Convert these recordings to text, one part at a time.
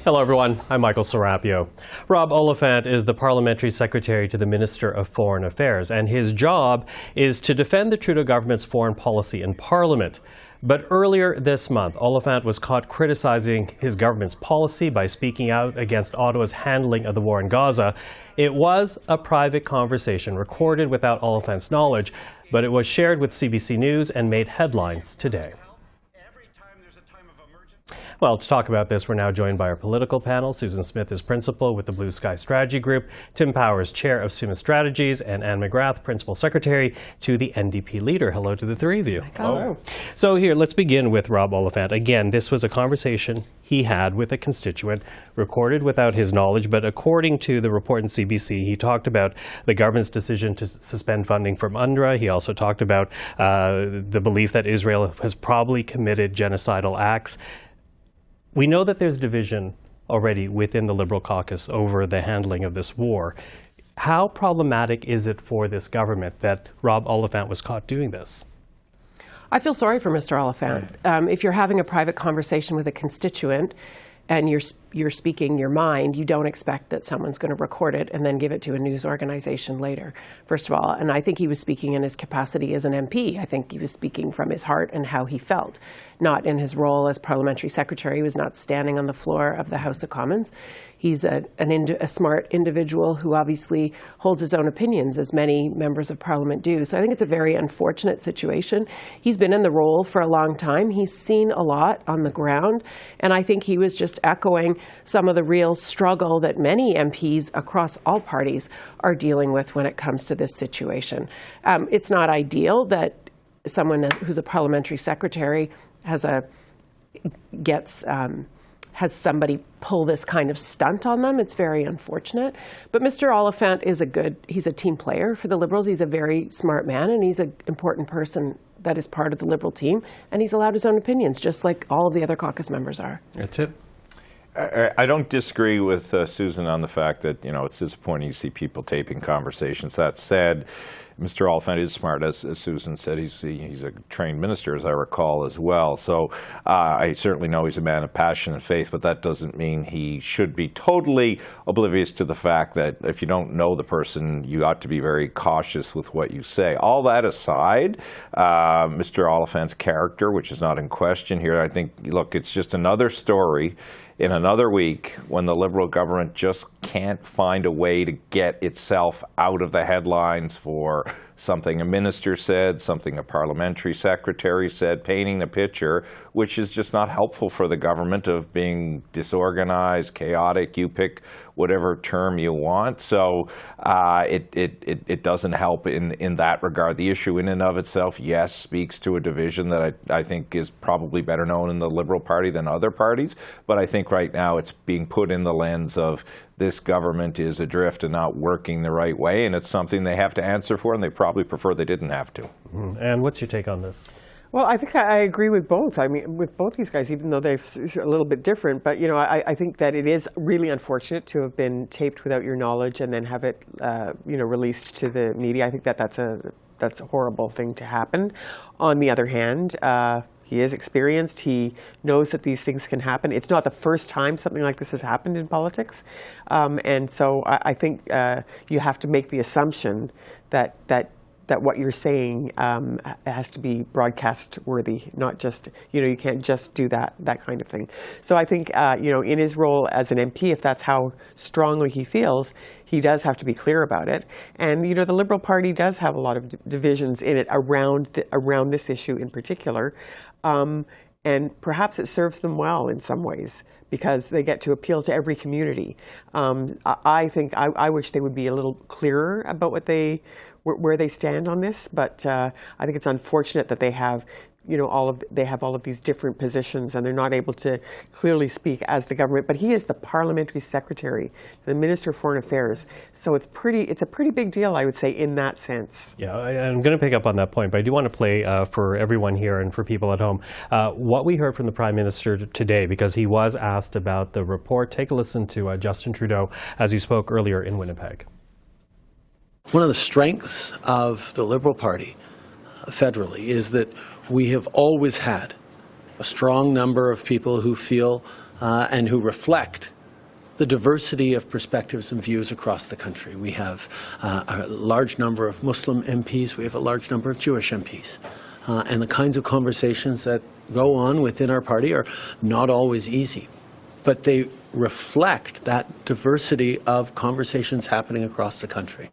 Hello everyone, I'm Michael Serapio. Rob Oliphant is the Parliamentary Secretary to the Minister of Foreign Affairs, and his job is to defend the Trudeau government's foreign policy in Parliament. But earlier this month, Oliphant was caught criticizing his government's policy by speaking out against Ottawa's handling of the war in Gaza. It was a private conversation recorded without Oliphant's knowledge, but it was shared with CBC News and made headlines today. Well, to talk about this, we're now joined by our political panel. Susan Smith is principal with the Blue Sky Strategy Group, Tim Powers, chair of Summa Strategies, and Anne McGrath, principal secretary to the NDP leader. Hello to the three of you. Hello. So here, let's begin with Rob Oliphant. Again, this was a conversation he had with a constituent, recorded without his knowledge, but according to the report in CBC, he talked about the government's decision to suspend funding from UNRWA. He also talked about the belief that Israel has probably committed genocidal acts. We know that there's division already within the Liberal caucus over the handling of this war. How problematic is it for this government that Rob Oliphant was caught doing this? I feel sorry for Mr. Oliphant. If you're having a private conversation with a constituent and you're speaking your mind, you don't expect that someone's going to record it and then give it to a news organization later, first of all. And I think he was speaking in his capacity as an MP. I think he was speaking from his heart and how he felt, not in his role as parliamentary secretary. He was not standing on the floor of the House of Commons. He's a smart individual who obviously holds his own opinions, as many members of Parliament do. So I think it's a very unfortunate situation. He's been in the role for a long time. He's seen a lot on the ground, and I think he was just echoing some of the real struggle that many MPs across all parties are dealing with when it comes to this situation. It's not ideal that someone who's a parliamentary secretary has somebody pull this kind of stunt on them. It's very unfortunate. But Mr. Oliphant is he's a team player for the Liberals. He's a very smart man, and he's an important person that is part of the Liberal team, and he's allowed his own opinions, just like all of the other caucus members are. That's it. I don't disagree with Susan on the fact that, it's disappointing to see people taping conversations. That said, Mr. Oliphant is smart, as Susan said. He's a trained minister, as I recall, as well. So I certainly know he's a man of passion and faith, but that doesn't mean he should be totally oblivious to the fact that if you don't know the person, you ought to be very cautious with what you say. All that aside, Mr. Oliphant's character, which is not in question here, I think, look, it's just another story in another week when the Liberal government just can't find a way to get itself out of the headlines for something a minister said, something a parliamentary secretary said, painting the picture, which is just not helpful for the government of being disorganized, chaotic, you pick whatever term you want. So it doesn't help in that regard. The issue in and of itself, yes, speaks to a division that I think is probably better known in the Liberal Party than other parties, but I think right now it's being put in the lens of this government is adrift and not working the right way, and it's something they have to answer for, and they probably prefer they didn't have to. Mm-hmm. And what's your take on this? Well, I think I agree with both. I mean, with both these guys, even though they're a little bit different. But, I think that it is really unfortunate to have been taped without your knowledge and then have it, released to the media. I think that's a horrible thing to happen. On the other hand, he is experienced. He knows that these things can happen. It's not the first time something like this has happened in politics. And so I think you have to make the assumption that what you're saying has to be broadcast worthy, not just, you can't just do that kind of thing. So I think, in his role as an MP, if that's how strongly he feels, he does have to be clear about it. And, the Liberal Party does have a lot of divisions in it around this issue in particular. And perhaps it serves them well in some ways, because they get to appeal to every community. I think I wish they would be a little clearer about where they stand on this, but I think it's unfortunate that they have all of these different positions, and they're not able to clearly speak as the government. But he is the parliamentary secretary, the Minister of Foreign Affairs. So it's a pretty big deal, I would say, in that sense. Yeah, I'm going to pick up on that point, but I do want to play for everyone here and for people at home what we heard from the Prime Minister today, because he was asked about the report. Take a listen to Justin Trudeau as he spoke earlier in Winnipeg. One of the strengths of the Liberal Party federally is that we have always had a strong number of people who feel and who reflect the diversity of perspectives and views across the country. We have a large number of Muslim MPs. We have a large number of Jewish MPs. And the kinds of conversations that go on within our party are not always easy. But they reflect that diversity of conversations happening across the country.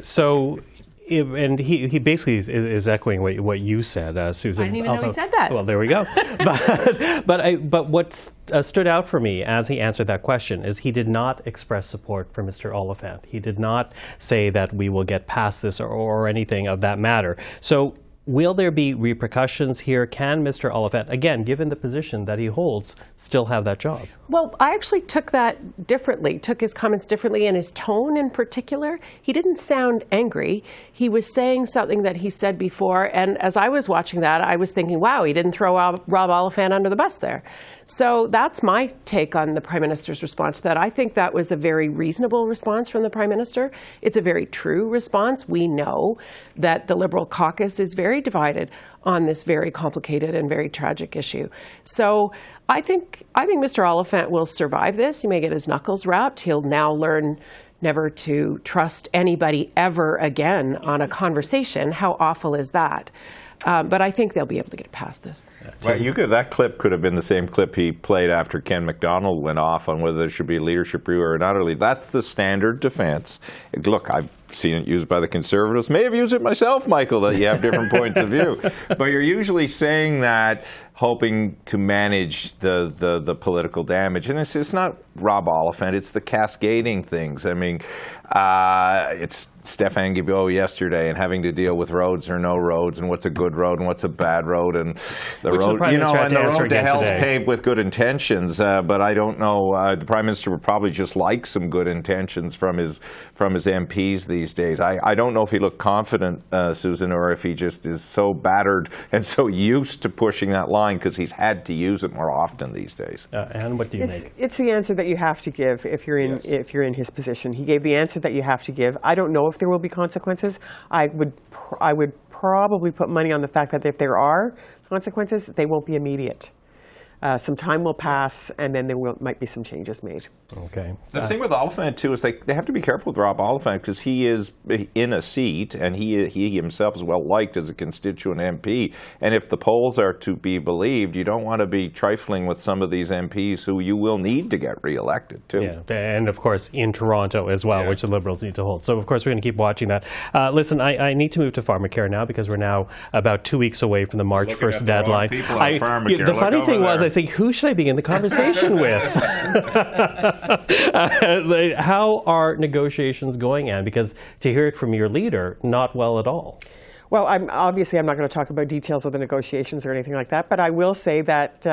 So, and he basically is echoing what you said, Susan. I didn't even know he said that. Well, there we go. But what stood out for me as he answered that question is he did not express support for Mr. Oliphant. He did not say that we will get past this or anything of that matter. So will there be repercussions here? Can Mr. Oliphant, again, given the position that he holds, still have that job? Well, I actually took that differently, took his comments differently, and his tone in particular. He didn't sound angry. He was saying something that he said before, and as I was watching that, I was thinking, wow, he didn't throw Rob Oliphant under the bus there. So that's my take on the Prime Minister's response to that. I think that was a very reasonable response from the Prime Minister. It's a very true response. We know that the Liberal caucus is very divided on this very complicated and very tragic issue. So I think Mr. Oliphant will survive this. He may get his knuckles rapped. He'll now learn never to trust anybody ever again on a conversation. How awful is that? But I think they'll be able to get past this. Well, that clip could have been the same clip he played after Ken MacDonald went off on whether there should be a leadership review or not. That's the standard defense. Look, I've seen it used by the Conservatives. May have used it myself, Michael, that you have different points of view. But you're usually saying that hoping to manage the political damage. And it's not Rob Oliphant, it's the cascading things. I mean, it's Stéphane Guilbeault yesterday and having to deal with roads or no roads and what's a good road and what's a bad road and the road, and the road to hell's paved with good intentions. But I don't know. The Prime Minister would probably just like some good intentions from his MPs these days. I don't know if he looked confident, Susan, or if he just is so battered and so used to pushing that line because he's had to use it more often these days. Anne, what do you make? It's the answer that you have to give if you're in his position. He gave the answer that you have to give. I don't know if there will be consequences. I would probably put money on the fact that if there are consequences, they won't be immediate. Some time will pass, and then might be some changes made. Okay. The thing with Oliphant, too, is they have to be careful with Rob Oliphant because he is in a seat, and he himself is well liked as a constituent MP. And if the polls are to be believed, you don't want to be trifling with some of these MPs who you will need to get re-elected, too. Yeah, and of course in Toronto as well, which the Liberals need to hold. So of course we're going to keep watching that. Listen, I need to move to pharmacare now because we're now about 2 weeks away from the March 1st deadline. The funny thing was, I think, who should I begin the conversation with? How are negotiations going, Anne? Because to hear it from your leader, not well at all. Well, I'm not going to talk about details of the negotiations or anything like that, but I will say that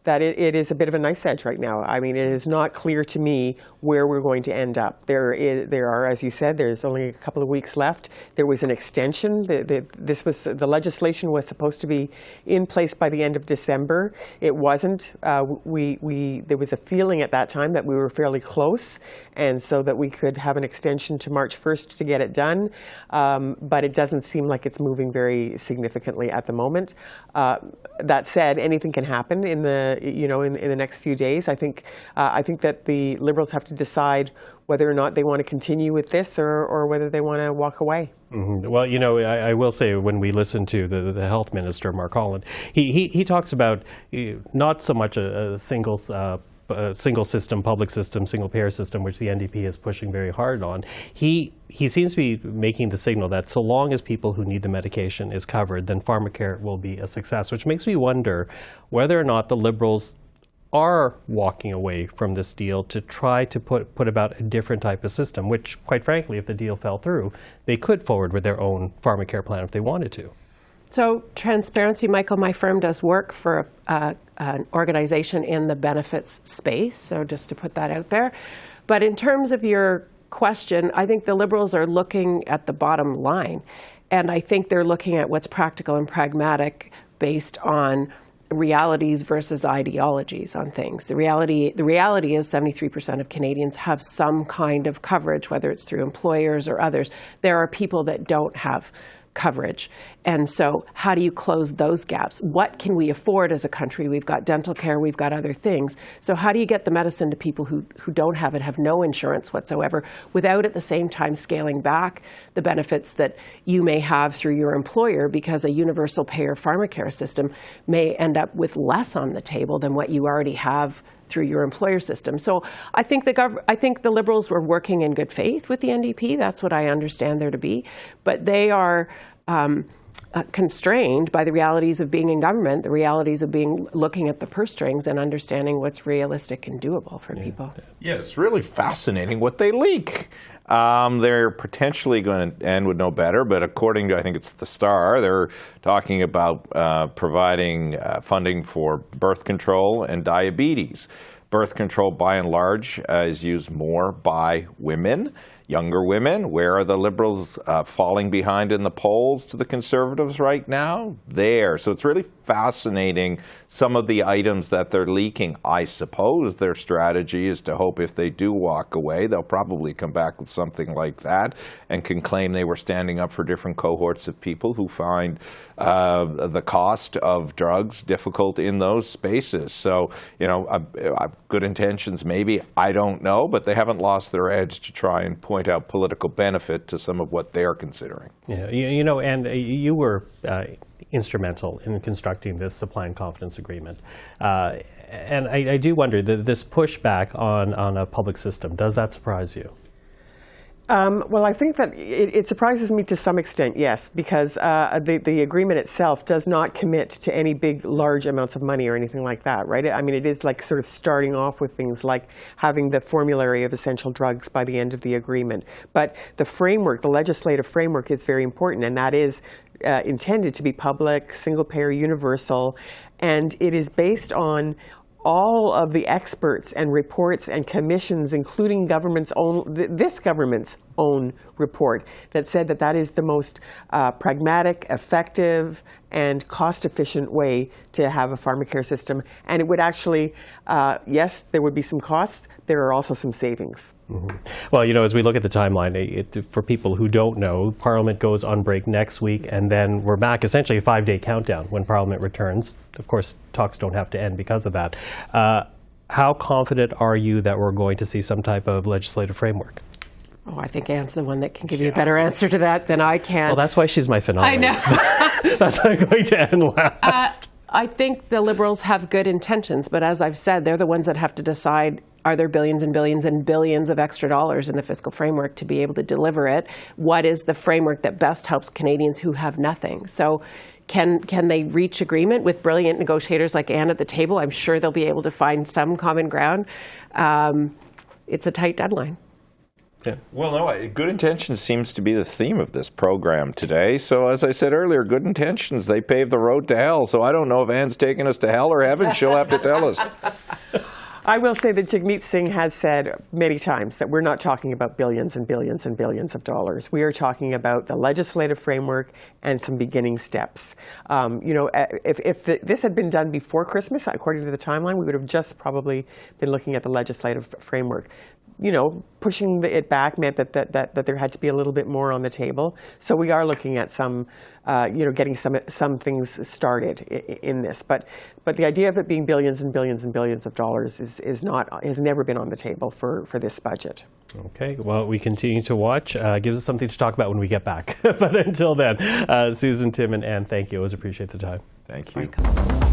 it is a bit of a knife's edge right now. I mean, it is not clear to me where we're going to end up. There are, as you said, there's only a couple of weeks left. There was an extension. The legislation was supposed to be in place by the end of December. It wasn't. There was a feeling at that time that we were fairly close, and so that we could have an extension to March 1st to get it done. But it doesn't seem like it's moving very significantly at the moment. That said, anything can happen in the next few days. I think that the Liberals have to decide whether or not they want to continue with this or whether they want to walk away. Mm-hmm. Well, I will say when we listen to the health minister, Mark Holland, he talks about not so much a single system, public system, single payer system, which the NDP is pushing very hard on. He seems to be making the signal that so long as people who need the medication is covered, then pharmacare will be a success, which makes me wonder whether or not the Liberals are walking away from this deal to try to put about a different type of system, which, quite frankly, if the deal fell through, they could forward with their own pharmacare plan if they wanted to. So transparency, Michael, my firm does work for an organization in the benefits space, so just to put that out there. But in terms of your question, I think the Liberals are looking at the bottom line, and I think they're looking at what's practical and pragmatic based on realities versus ideologies on things. The reality is 73% of Canadians have some kind of coverage, whether it's through employers or others. There are people that don't have coverage. And so how do you close those gaps? What can we afford as a country? We've got dental care, we've got other things. So how do you get the medicine to people who don't have it, have no insurance whatsoever, without at the same time scaling back the benefits that you may have through your employer, because a universal payer pharmacare system may end up with less on the table than what you already have through your employer system. So I think the Liberals were working in good faith with the NDP. That's what I understand there to be. But they are constrained by the realities of being in government, the realities of looking at the purse strings and understanding what's realistic and doable for people. Yeah, it's really fascinating what they leak. They're potentially going to, Anne would know better, but according to, I think it's the Star, they're talking about providing funding for birth control and diabetes. Birth control, by and large, is used more by women, younger women. Where are the Liberals falling behind in the polls to the Conservatives right now? There. So it's really fascinating, some of the items that they're leaking. I suppose their strategy is to hope if they do walk away, they'll probably come back with something like that and can claim they were standing up for different cohorts of people who find the cost of drugs difficult in those spaces. So, you know, good intentions maybe, I don't know, but they haven't lost their edge to try and point out political benefit to some of what they're considering. Yeah, you know, and you were instrumental in constructing this supply and confidence agreement. And I do wonder, this pushback on a public system, does that surprise you? Well, I think that it surprises me to some extent, yes, because the agreement itself does not commit to any big, large amounts of money or anything like that, right? I mean, it is like sort of starting off with things like having the formulary of essential drugs by the end of the agreement. But the framework, the legislative framework, is very important, and that is intended to be public, single-payer, universal, and it is based on all of the experts and reports and commissions, including this government's own report, that said that that is the most pragmatic, effective, and cost-efficient way to have a pharmacare system. And it would actually, yes, there would be some costs. There are also some savings. Mm-hmm. Well, you know, as we look at the timeline, for people who don't know, Parliament goes on break next week, and then we're back, essentially a 5-day countdown when Parliament returns. Of course, talks don't have to end because of that. How confident are you that we're going to see some type of legislative framework? Oh, I think Anne's the one that can give you a better answer to that than I can. Well, that's why she's my finale. I know. That's why I'm going to end last. I think the Liberals have good intentions, but as I've said, they're the ones that have to decide, are there billions and billions and billions of extra dollars in the fiscal framework to be able to deliver it? What is the framework that best helps Canadians who have nothing? So can they reach agreement with brilliant negotiators like Anne at the table? I'm sure they'll be able to find some common ground. It's a tight deadline. Yeah. Well, no, good intentions seems to be the theme of this program today. So as I said earlier, good intentions, they pave the road to hell. So I don't know if Anne's taking us to hell or heaven. She'll have to tell us. I will say that Jagmeet Singh has said many times that we're not talking about billions and billions and billions of dollars. We are talking about the legislative framework and some beginning steps. You know, if this had been done before Christmas, according to the timeline, we would have just probably been looking at the legislative framework. You know, pushing it back meant that there had to be a little bit more on the table. So we are looking at some, you know, getting some things started in this. But the idea of it being billions and billions and billions of dollars has never been on the table for this budget. Okay, well, we continue to watch. Gives us something to talk about when we get back. But until then, Susan, Tim, and Anne, thank you. Always appreciate the time. Thank you.